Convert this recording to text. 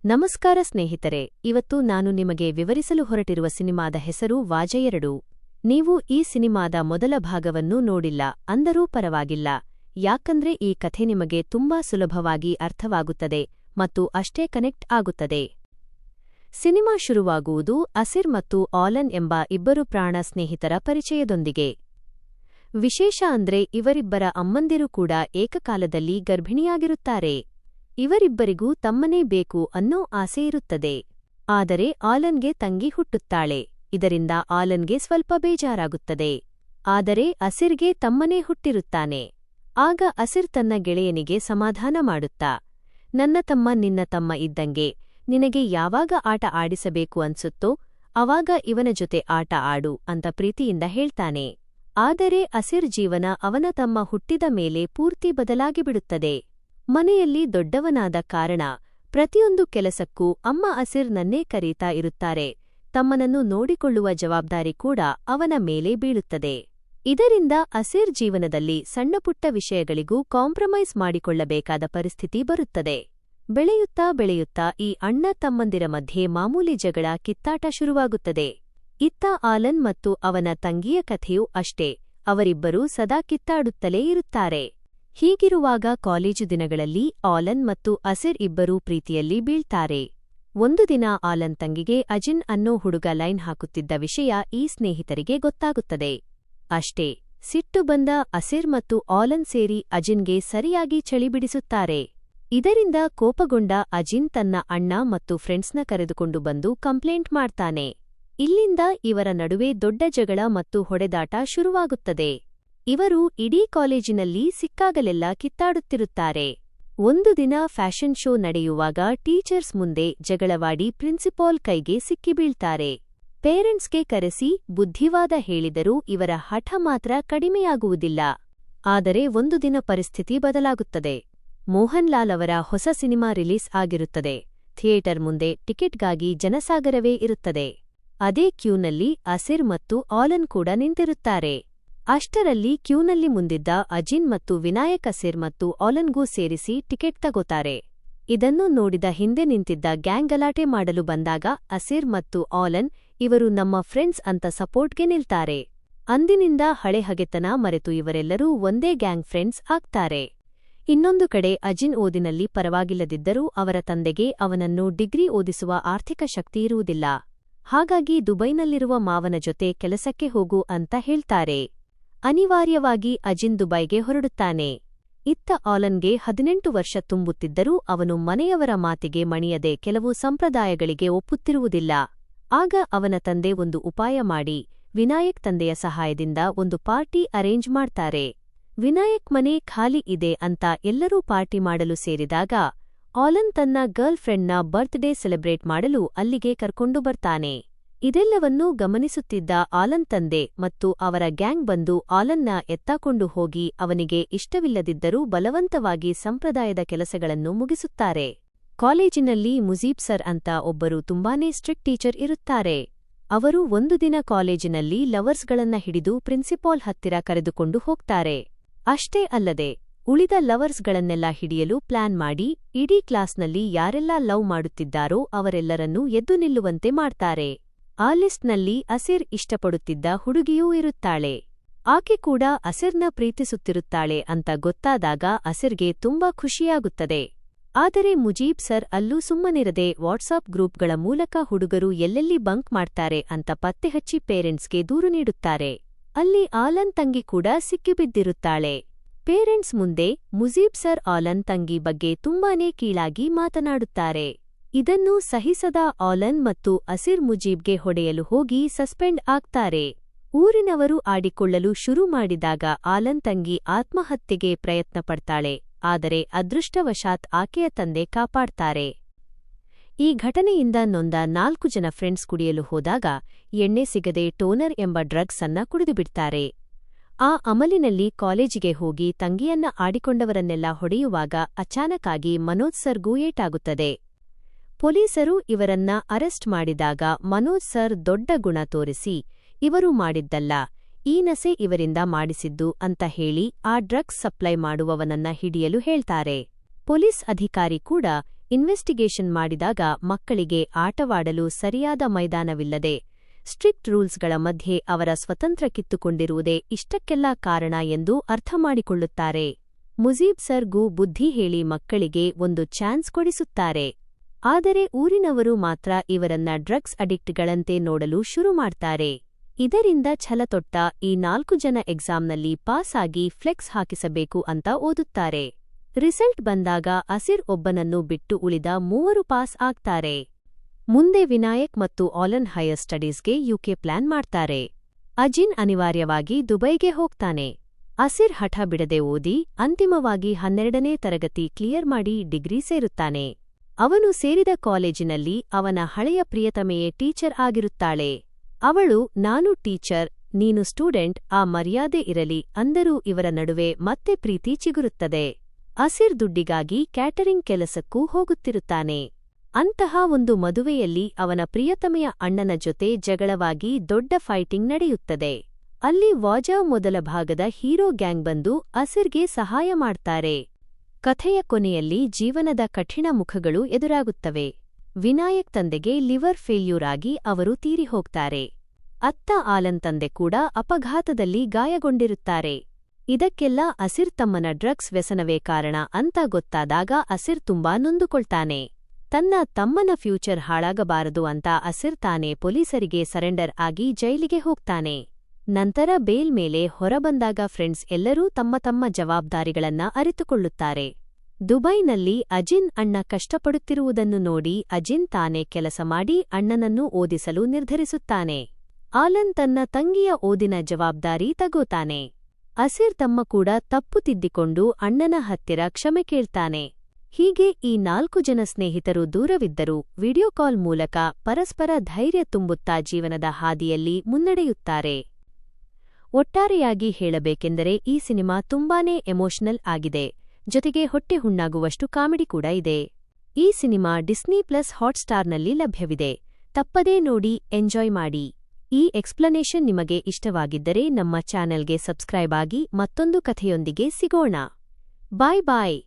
ನಮಸ್ಕಾರ ಸ್ನೇಹಿತರೆ, ಇವತ್ತು ನಾನು ನಿಮಗೆ ವಿವರಿಸಲು ಹೊರಟಿರುವ ಸಿನಿಮಾದ ಹೆಸರು ವಾಜ 2. ನೀವು ಈ ಸಿನಿಮಾದ ಮೊದಲ ಭಾಗವನ್ನು ನೋಡಿಲ್ಲ ಅಂದರೂ ಪರವಾಗಿಲ್ಲ, ಯಾಕಂದ್ರೆ ಈ ಕಥೆ ನಿಮಗೆ ತುಂಬಾ ಸುಲಭವಾಗಿ ಅರ್ಥವಾಗುತ್ತದೆ ಮತ್ತು ಅಷ್ಟೇ ಕನೆಕ್ಟ್ ಆಗುತ್ತದೆ. ಸಿನಿಮಾ ಶುರುವಾಗುವುದು ಅಸಿರ್ ಮತ್ತು ಆಲನ್ ಎಂಬ ಇಬ್ಬರು ಪ್ರಾಣ ಸ್ನೇಹಿತರ ಪರಿಚಯದೊಂದಿಗೆ. ವಿಶೇಷ ಅಂದ್ರೆ ಇವರಿಬ್ಬರ ಅಮ್ಮಂದಿರು ಕೂಡ ಏಕಕಾಲದಲ್ಲಿ ಗರ್ಭಿಣಿಯಾಗಿರುತ್ತಾರೆ. ಇವರಿಬ್ಬರಿಗೂ ತಮ್ಮನೇ ಬೇಕು ಅನ್ನೋ ಆಸೆ ಇರುತ್ತದೆ. ಆದರೆ ಆಲನ್ಗೆ ತಂಗಿ ಹುಟ್ಟುತ್ತಾಳೆ. ಇದರಿಂದ ಆಲನ್ಗೆ ಸ್ವಲ್ಪ ಬೇಜಾರಾಗುತ್ತದೆ. ಆದರೆ ಅಸಿರ್ಗೆ ತಮ್ಮನೇ ಹುಟ್ಟಿರುತ್ತಾನೆ. ಆಗ ಅಸಿರ್ ತನ್ನ ಗೆಳೆಯನಿಗೆ ಸಮಾಧಾನ ಮಾಡುತ್ತಾ, ನನ್ನ ತಮ್ಮ ನಿನ್ನ ತಮ್ಮ ಇದ್ದಂಗೆ, ನಿನಗೆ ಯಾವಾಗ ಆಟ ಆಡಿಸಬೇಕು ಅನ್ಸುತ್ತೋ ಅವಾಗ ಇವನ ಜೊತೆ ಆಟ ಆಡು ಅಂತ ಪ್ರೀತಿಯಿಂದ ಹೇಳ್ತಾನೆ. ಆದರೆ ಅಸಿರ್ ಜೀವನ ಅವನ ತಮ್ಮ ಹುಟ್ಟಿದ ಮೇಲೆ ಪೂರ್ತಿ ಬದಲಾಗಿಬಿಡುತ್ತದೆ. ಮನೆಯಲ್ಲಿ ದೊಡ್ಡವನಾದ ಕಾರಣ ಪ್ರತಿಯೊಂದು ಕೆಲಸಕ್ಕೂ ಅಮ್ಮ ಅಸಿರ್ ನನ್ನೇ ಕರೀತಾ ಇರುತ್ತಾರೆ. ತಮ್ಮನನ್ನು ನೋಡಿಕೊಳ್ಳುವ ಜವಾಬ್ದಾರಿ ಕೂಡ ಅವನ ಮೇಲೆ ಬೀಳುತ್ತದೆ. ಇದರಿಂದ ಅಸಿರ್ ಜೀವನದಲ್ಲಿ ಸಣ್ಣಪುಟ್ಟ ವಿಷಯಗಳಿಗೂ ಕಾಂಪ್ರಮೈಸ್ ಮಾಡಿಕೊಳ್ಳಬೇಕಾದ ಪರಿಸ್ಥಿತಿ ಬರುತ್ತದೆ. ಬೆಳೆಯುತ್ತಾ ಬೆಳೆಯುತ್ತಾ ಈ ಅಣ್ಣ ತಮ್ಮಂದಿರ ಮಧ್ಯೆ ಮಾಮೂಲಿ ಜಗಳ ಕಿತ್ತಾಟ ಶುರುವಾಗುತ್ತದೆ. ಇತ್ತ ಆಲನ್ ಮತ್ತು ಅವನ ತಂಗಿಯ ಕಥೆಯೂ ಅಷ್ಟೇ. ಅವರಿಬ್ಬರೂ ಸದಾ ಕಿತ್ತಾಡುತ್ತಲೇ ಇರುತ್ತಾರೆ. ಹೀಗಿರುವಾಗ ಕಾಲೇಜು ದಿನಗಳಲ್ಲಿ ಆಲನ್ ಮತ್ತು ಅಸಿರ್ ಇಬ್ಬರೂ ಪ್ರೀತಿಯಲ್ಲಿ ಬೀಳ್ತಾರೆ. ಒಂದು ದಿನ ಆಲನ್ ತಂಗಿಗೆ ಅಜಿನ್ ಅನ್ನೋ ಹುಡುಗ ಲೈನ್ ಹಾಕುತ್ತಿದ್ದ ವಿಷಯ ಈ ಸ್ನೇಹಿತರಿಗೆ ಗೊತ್ತಾಗುತ್ತದೆ. ಅಷ್ಟೇ ಸಿಟ್ಟು ಬಂದ ಅಸಿರ್ ಮತ್ತು ಆಲನ್ ಸೇರಿ ಅಜಿನ್ಗೆ ಸರಿಯಾಗಿ ಚಳಿಬಿಡಿಸುತ್ತಾರೆ. ಇದರಿಂದ ಕೋಪಗೊಂಡ ಅಜಿನ್ ತನ್ನ ಅಣ್ಣ ಮತ್ತು ಫ್ರೆಂಡ್ಸ್ನ ಕರೆದುಕೊಂಡು ಬಂದು ಕಂಪ್ಲೇಂಟ್ ಮಾಡ್ತಾನೆ. ಇಲ್ಲಿಂದ ಇವರ ನಡುವೆ ದೊಡ್ಡ ಜಗಳ ಮತ್ತು ಹೊಡೆದಾಟ ಶುರುವಾಗುತ್ತದೆ. ಇವರು ಇಡೀ ಕಾಲೇಜಿನಲ್ಲಿ ಸಿಕ್ಕಾಗಲೆಲ್ಲ ಕಿತ್ತಾಡುತ್ತಿರುತ್ತಾರೆ. ಒಂದು ದಿನ ಫ್ಯಾಷನ್ ಶೋ ನಡೆಯುವಾಗ ಟೀಚರ್ಸ್ ಮುಂದೆ ಜಗಳವಾಡಿ ಪ್ರಿನ್ಸಿಪಾಲ್ ಕೈಗೆ ಸಿಕ್ಕಿಬೀಳ್ತಾರೆ. ಪೇರೆಂಟ್ಸ್ಗೆ ಕರೆಸಿ ಬುದ್ಧಿವಾದ ಹೇಳಿದರೂ ಇವರ ಹಠ ಮಾತ್ರ ಕಡಿಮೆಯಾಗುವುದಿಲ್ಲ. ಆದರೆ ಒಂದು ದಿನ ಪರಿಸ್ಥಿತಿ ಬದಲಾಗುತ್ತದೆ. ಮೋಹನ್ ಲಾಲ್ ಅವರ ಹೊಸ ಸಿನಿಮಾ ರಿಲೀಸ್ ಆಗಿರುತ್ತದೆ. ಥಿಯೇಟರ್ ಮುಂದೆ ಟಿಕೆಟ್ಗಾಗಿ ಜನಸಾಗರವೇ ಇರುತ್ತದೆ. ಅದೇ ಕ್ಯೂನಲ್ಲಿ ಅಸಿರ್ ಮತ್ತು ಆಲನ್ ಕೂಡ ನಿಂತಿರುತ್ತಾರೆ. ಅಷ್ಟರಲ್ಲಿ ಕ್ಯೂನಲ್ಲಿ ಮುಂದಿದ್ದ ಅಜಿನ್ ಮತ್ತು ವಿನಾಯಕ್ ಅಸಿರ್ ಮತ್ತು ಆಲನ್ಗೂ ಸೇರಿಸಿ ಟಿಕೆಟ್ ತಗೋತಾರೆ. ಇದನ್ನು ನೋಡಿದ ಹಿಂದೆ ನಿಂತಿದ್ದ ಗ್ಯಾಂಗ್ ಗಲಾಟೆ ಮಾಡಲು ಬಂದಾಗ ಅಸಿರ್ ಮತ್ತು ಆಲನ್ ಇವರು ನಮ್ಮ ಫ್ರೆಂಡ್ಸ್ ಅಂತ ಸಪೋರ್ಟ್ಗೆ ನಿಲ್ತಾರೆ. ಅಂದಿನಿಂದ ಹಳೆ ಹಗೆತನ ಮರೆತು ಇವರೆಲ್ಲರೂ ಒಂದೇ ಗ್ಯಾಂಗ್ ಫ್ರೆಂಡ್ಸ್ ಆಗ್ತಾರೆ. ಇನ್ನೊಂದು ಕಡೆ ಅಜಿನ್ ಓದಿನಲ್ಲಿ ಪರವಾಗಿಲ್ಲದಿದ್ದರೂ ಅವರ ತಂದೆಗೆ ಅವನನ್ನು ಡಿಗ್ರಿ ಓದಿಸುವ ಆರ್ಥಿಕ ಶಕ್ತಿ ಇರುವುದಿಲ್ಲ. ಹಾಗಾಗಿ ದುಬೈನಲ್ಲಿರುವ ಮಾವನ ಜೊತೆ ಕೆಲಸಕ್ಕೆ ಹೋಗು ಅಂತ ಹೇಳ್ತಾರೆ. ಅನಿವಾರ್ಯವಾಗಿ ಅಜಿನ್ ದುಬೈಗೆ ಹೊರಡುತ್ತಾನೆ. ಇತ್ತ ಆಲನ್ಗೆ 18 ವರ್ಷ ತುಂಬುತ್ತಿದ್ದರೂ ಅವನು ಮನೆಯವರ ಮಾತಿಗೆ ಮಣಿಯದೆ ಕೆಲವು ಸಂಪ್ರದಾಯಗಳಿಗೆ ಒಪ್ಪುತ್ತಿರುವುದಿಲ್ಲ. ಆಗ ಅವನ ತಂದೆ ಒಂದು ಉಪಾಯ ಮಾಡಿ ವಿನಾಯಕ್ ತಂದೆಯ ಸಹಾಯದಿಂದ ಒಂದು ಪಾರ್ಟಿ ಅರೇಂಜ್ ಮಾಡ್ತಾರೆ. ವಿನಾಯಕ್ ಮನೆ ಖಾಲಿ ಇದೆ ಅಂತ ಎಲ್ಲರೂ ಪಾರ್ಟಿ ಮಾಡಲು ಸೇರಿದಾಗ ಆಲನ್ ತನ್ನ ಗರ್ಲ್ ಫ್ರೆಂಡ್ನ ಬರ್ತ್ಡೇ ಸೆಲೆಬ್ರೇಟ್ ಮಾಡಲು ಅಲ್ಲಿಗೆ ಕರ್ಕೊಂಡು ಬರ್ತಾನೆ. ಇದೆಲ್ಲವನ್ನೂ ಗಮನಿಸುತ್ತಿದ್ದ ಆಲನ್ ತಂದೆ ಮತ್ತು ಅವರ ಗ್ಯಾಂಗ್ ಬಂದು ಆಲನ್ನ ಎತ್ತಾಕೊಂಡು ಹೋಗಿ ಅವನಿಗೆ ಇಷ್ಟವಿಲ್ಲದಿದ್ದರೂ ಬಲವಂತವಾಗಿ ಸಂಪ್ರದಾಯದ ಕೆಲಸಗಳನ್ನು ಮುಗಿಸುತ್ತಾರೆ. ಕಾಲೇಜಿನಲ್ಲಿ ಮುಜೀಬ್ ಸರ್ ಅಂತ ಒಬ್ಬರು ತುಂಬಾನೇ ಸ್ಟ್ರಿಕ್ಟ್ ಟೀಚರ್ ಇರುತ್ತಾರೆ. ಅವರು ಒಂದು ದಿನ ಕಾಲೇಜಿನಲ್ಲಿ ಲವರ್ಸ್ಗಳನ್ನ ಹಿಡಿದು ಪ್ರಿನ್ಸಿಪಾಲ್ ಹತ್ತಿರ ಕರೆದುಕೊಂಡು ಹೋಗ್ತಾರೆ. ಅಷ್ಟೇ ಅಲ್ಲದೆ ಉಳಿದ ಲವರ್ಸ್ಗಳನ್ನೆಲ್ಲ ಹಿಡಿಯಲು ಪ್ಲಾನ್ ಮಾಡಿ ಇಡೀ ಕ್ಲಾಸ್ನಲ್ಲಿ ಯಾರೆಲ್ಲ ಲವ್ ಮಾಡುತ್ತಿದ್ದಾರೋ ಅವರೆಲ್ಲರನ್ನೂ ಎದ್ದು ನಿಲ್ಲುವಂತೆ ಮಾಡ್ತಾರೆ. ಆ ಲಿಸ್ಟ್ನಲ್ಲಿ ಅಸಿರ್ ಇಷ್ಟಪಡುತ್ತಿದ್ದ ಹುಡುಗಿಯೂ ಇರುತ್ತಾಳೆ. ಆಕೆ ಕೂಡ ಅಸಿರ್ನ ಪ್ರೀತಿಸುತ್ತಿರುತ್ತಾಳೆ ಅಂತ ಗೊತ್ತಾದಾಗ ಅಸಿರ್ಗೆ ತುಂಬಾ ಖುಷಿಯಾಗುತ್ತದೆ. ಆದರೆ ಮುಜೀಬ್ ಸರ್ ಅಲ್ಲೂ ಸುಮ್ಮನಿರದೆ ವಾಟ್ಸಾಪ್ ಗ್ರೂಪ್ಗಳ ಮೂಲಕ ಹುಡುಗರು ಎಲ್ಲೆಲ್ಲಿ ಬಂಕ್ ಮಾಡ್ತಾರೆ ಅಂತ ಪತ್ತೆಹಚ್ಚಿ ಪೇರೆಂಟ್ಸ್ಗೆ ದೂರು ನೀಡುತ್ತಾರೆ. ಅಲ್ಲಿ ಆಲನ್ ತಂಗಿ ಕೂಡ ಸಿಕ್ಕಿಬಿದ್ದಿರುತ್ತಾಳೆ. ಪೇರೆಂಟ್ಸ್ ಮುಂದೆ ಮುಜೀಬ್ ಸರ್ ಆಲನ್ ತಂಗಿ ಬಗ್ಗೆ ತುಂಬಾನೇ ಕೀಳಾಗಿ ಮಾತನಾಡುತ್ತಾರೆ. ಇದನ್ನು ಸಹಿಸದ ಆಲನ್ ಮತ್ತು ಅಸಿರ್ ಮುಜೀಬ್ಗೆ ಹೊಡೆಯಲು ಹೋಗಿ ಸಸ್ಪೆಂಡ್ ಆಗ್ತಾರೆ. ಊರಿನವರು ಆಡಿಕೊಳ್ಳಲು ಶುರು ಮಾಡಿದಾಗ ಆಲನ್ ತಂಗಿ ಆತ್ಮಹತ್ಯೆಗೆ ಪ್ರಯತ್ನ ಪಡ್ತಾಳೆ. ಆದರೆ ಅದೃಷ್ಟವಶಾತ್ ಆಕೆಯ ತಂದೆ ಕಾಪಾಡ್ತಾರೆ. ಈ ಘಟನೆಯಿಂದ ನೊಂದ 4 ಜನ ಫ್ರೆಂಡ್ಸ್ ಕುಡಿಯಲು ಹೋದಾಗ ಎಣ್ಣೆ ಸಿಗದೆ ಟೋನರ್ ಎಂಬ ಡ್ರಗ್ಸ್ ಅನ್ನ ಕುಡಿದುಬಿಡ್ತಾರೆ. ಆ ಅಮಲಿನಲ್ಲಿ ಕಾಲೇಜಿಗೆ ಹೋಗಿ ತಂಗಿಯನ್ನ ಆಡಿಕೊಂಡವರನ್ನೆಲ್ಲ ಹೊಡೆಯುವಾಗ ಅಚಾನಕ್ಕಾಗಿ ಮನೋಜ್ ಸರ್ಗೂ ಏಟಾಗುತ್ತದೆ. ಪೊಲೀಸರು ಇವರನ್ನ ಅರೆಸ್ಟ್ ಮಾಡಿದಾಗ ಮನೋಜ್ ಸರ್ ದೊಡ್ಡ ಗುಣ ತೋರಿಸಿ ಇವರು ಮಾಡಿದ್ದಲ್ಲ, ಈ ನಸೆ ಇವರಿಂದ ಮಾಡಿಸಿದ್ದು ಅಂತ ಹೇಳಿ ಆ ಡ್ರಗ್ಸ್ ಸಪ್ಲೈ ಮಾಡುವವನನ್ನ ಹಿಡಿಯಲು ಹೇಳ್ತಾರೆ. ಪೊಲೀಸ್ ಅಧಿಕಾರಿ ಕೂಡ ಇನ್ವೆಸ್ಟಿಗೇಷನ್ ಮಾಡಿದಾಗ ಮಕ್ಕಳಿಗೆ ಆಟವಾಡಲು ಸರಿಯಾದ ಮೈದಾನವಿಲ್ಲದೆ ಸ್ಟ್ರಿಕ್ಟ್ ರೂಲ್ಸ್ಗಳ ಮಧ್ಯೆ ಅವರ ಸ್ವತಂತ್ರ ಕಿತ್ತುಕೊಂಡಿರುವುದೇ ಇಷ್ಟಕ್ಕೆಲ್ಲ ಕಾರಣ ಎಂದು ಅರ್ಥಮಾಡಿಕೊಳ್ಳುತ್ತಾರೆ. ಮುಜೀಬ್ ಸರ್ಗೂ ಬುದ್ಧಿ ಹೇಳಿ ಮಕ್ಕಳಿಗೆ ಒಂದು ಚಾನ್ಸ್ ಕೊಡಿಸುತ್ತಾರೆ. ಆದರೆ ಊರಿನವರು ಮಾತ್ರ ಇವರನ್ನ ಡ್ರಗ್ಸ್ ಅಡಿಕ್ಟ್ಗಳಂತೆ ನೋಡಲು ಶುರು ಮಾಡ್ತಾರೆ. ಇದರಿಂದ ಛಲತೊಟ್ಟ ಈ 4 ಜನ ಎಕ್ಸಾಮ್ನಲ್ಲಿ ಪಾಸ್ ಆಗಿ ಫ್ಲೆಕ್ಸ್ ಹಾಕಿಸಬೇಕು ಅಂತ ಓದುತ್ತಾರೆ. ರಿಸಲ್ಟ್ ಬಂದಾಗ ಅಸಿರ್ ಒಬ್ಬನನ್ನು ಬಿಟ್ಟು ಉಳಿದ 3 ಪಾಸ್ ಆಗ್ತಾರೆ. ಮುಂದೆ ವಿನಾಯಕ್ ಮತ್ತು ಆಲನ್ ಹೈಯರ್ ಸ್ಟಡೀಸ್ಗೆ ಯುಕೆ ಪ್ಲಾನ್ ಮಾಡ್ತಾರೆ. ಅಜಿನ್ ಅನಿವಾರ್ಯವಾಗಿ ದುಬೈಗೆ ಹೋಗ್ತಾನೆ. ಅಸಿರ್ ಹಠ ಬಿಡದೆ ಓದಿ ಅಂತಿಮವಾಗಿ 12ನೇ ತರಗತಿ ಕ್ಲಿಯರ್ ಮಾಡಿ ಡಿಗ್ರಿ ಸೇರುತ್ತಾನೆ. ಅವನು ಸೇರಿದ ಕಾಲೇಜಿನಲ್ಲಿ ಅವನ ಹಳೆಯ ಪ್ರಿಯತಮೆಯೇ ಟೀಚರ್ ಆಗಿರುತ್ತಾಳೆ. ಅವಳು ನಾನು ಟೀಚರ್, ನೀನು ಸ್ಟೂಡೆಂಟ್, ಆ ಮರ್ಯಾದೆ ಇರಲಿ ಅಂದರೂ ಇವರ ನಡುವೆ ಮತ್ತೆ ಪ್ರೀತಿ ಚಿಗುರುತ್ತದೆ. ಅಸಿರ್ ದುಡ್ಡಿಗಾಗಿ ಕ್ಯಾಟರಿಂಗ್ ಕೆಲಸಕ್ಕೂ ಹೋಗುತ್ತಿರುತ್ತಾನೆ. ಅಂತಹ ಒಂದು ಮದುವೆಯಲ್ಲಿ ಅವನ ಪ್ರಿಯತಮೆಯ ಅಣ್ಣನ ಜೊತೆ ಜಗಳವಾಗಿ ದೊಡ್ಡ ಫೈಟಿಂಗ್ ನಡೆಯುತ್ತದೆ. ಅಲ್ಲಿ ವಾಜಾ ಮೊದಲ ಭಾಗದ ಹೀರೋ ಗ್ಯಾಂಗ್ ಬಂದು ಅಸಿರ್ಗೆ ಸಹಾಯ ಮಾಡ್ತಾರೆ. ಕಥೆಯ ಕೊನೆಯಲ್ಲಿ ಜೀವನದ ಕಠಿಣ ಮುಖಗಳು ಎದುರಾಗುತ್ತವೆ. ವಿನಾಯಕ್ ತಂದೆಗೆ ಲಿವರ್ ಫೇಲ್ಯೂರ್ ಆಗಿ ಅವರು ತೀರಿ ಹೋಗ್ತಾರೆ. ಅತ್ತ ಆಲನ್ ತಂದೆ ಕೂಡ ಅಪಘಾತದಲ್ಲಿ ಗಾಯಗೊಂಡಿರುತ್ತಾರೆ. ಇದಕ್ಕೆಲ್ಲ ಅಸಿರ್ ತಮ್ಮನ ಡ್ರಗ್ಸ್ ವ್ಯಸನವೇ ಕಾರಣ ಅಂತ ಗೊತ್ತಾದಾಗ ಅಸಿರ್ ತುಂಬಾ ನೊಂದುಕೊಳ್ತಾನೆ. ತನ್ನ ತಮ್ಮನ ಫ್ಯೂಚರ್ ಹಾಳಾಗಬಾರದು ಅಂತ ಅಸಿರ್ ತಾನೇ ಪೊಲೀಸರಿಗೆ ಸರೆಂಡರ್ ಆಗಿ ಜೈಲಿಗೆ ಹೋಗ್ತಾನೆ. ನಂತರ ಬೇಲ್ ಮೇಲೆ ಹೊರಬಂದಾಗ ಫ್ರೆಂಡ್ಸ್ ಎಲ್ಲರೂ ತಮ್ಮ ತಮ್ಮ ಜವಾಬ್ದಾರಿಗಳನ್ನ ಅರಿತುಕೊಳ್ಳುತ್ತಾರೆ. ದುಬೈನಲ್ಲಿ ಅಜಿನ್ ಅಣ್ಣ ಕಷ್ಟಪಡುತ್ತಿರುವುದನ್ನು ನೋಡಿ ಅಜಿನ್ ತಾನೇ ಕೆಲಸ ಮಾಡಿ ಅಣ್ಣನನ್ನು ಓದಿಸಲು ನಿರ್ಧರಿಸುತ್ತಾನೆ. ಆಲನ್ ತನ್ನ ತಂಗಿಯ ಓದಿನ ಜವಾಬ್ದಾರಿ ತಗೋತಾನೆ. ಅಸಿರ್ ತಮ್ಮ ಕೂಡ ತಪ್ಪು ತಿದ್ದಿಕೊಂಡು ಅಣ್ಣನ ಹತ್ತಿರ ಕ್ಷಮೆ ಕೇಳ್ತಾನೆ. ಹೀಗೆ ಈ 4 ಜನ ಸ್ನೇಹಿತರು ದೂರವಿದ್ದರೂ ವಿಡಿಯೋ ಕಾಲ್ ಮೂಲಕ ಪರಸ್ಪರ ಧೈರ್ಯ ತುಂಬುತ್ತಾ ಜೀವನದ ಹಾದಿಯಲ್ಲಿ ಮುನ್ನಡೆಯುತ್ತಾರೆ. ಒಟ್ಟಾರೆಯಾಗಿ ಹೇಳಬೇಕೆಂದರೆ ಈ ಸಿನಿಮಾ ತುಂಬಾನೇ ಎಮೋಷನಲ್ ಆಗಿದೆ. ಜೊತೆಗೆ ಹೊಟ್ಟೆ ಹುಣ್ಣಾಗುವಷ್ಟು ಕಾಮಿಡಿ ಕೂಡ ಇದೆ. ಈ ಸಿನಿಮಾ ಡಿಸ್ನಿ ಪ್ಲಸ್ ಹಾಟ್ಸ್ಟಾರ್ನಲ್ಲಿ ಲಭ್ಯವಿದೆ. ತಪ್ಪದೇ ನೋಡಿ, ಎಂಜಾಯ್ ಮಾಡಿ. ಈ ಎಕ್ಸ್ಪ್ಲನೇಷನ್ ನಿಮಗೆ ಇಷ್ಟವಾಗಿದ್ದರೆ ನಮ್ಮ ಚಾನೆಲ್ಗೆ ಸಬ್ಸ್ಕ್ರೈಬ್ ಆಗಿ ಮತ್ತೊಂದು ಕಥೆಯೊಂದಿಗೆ ಸಿಗೋಣ. ಬಾಯ್ ಬಾಯ್.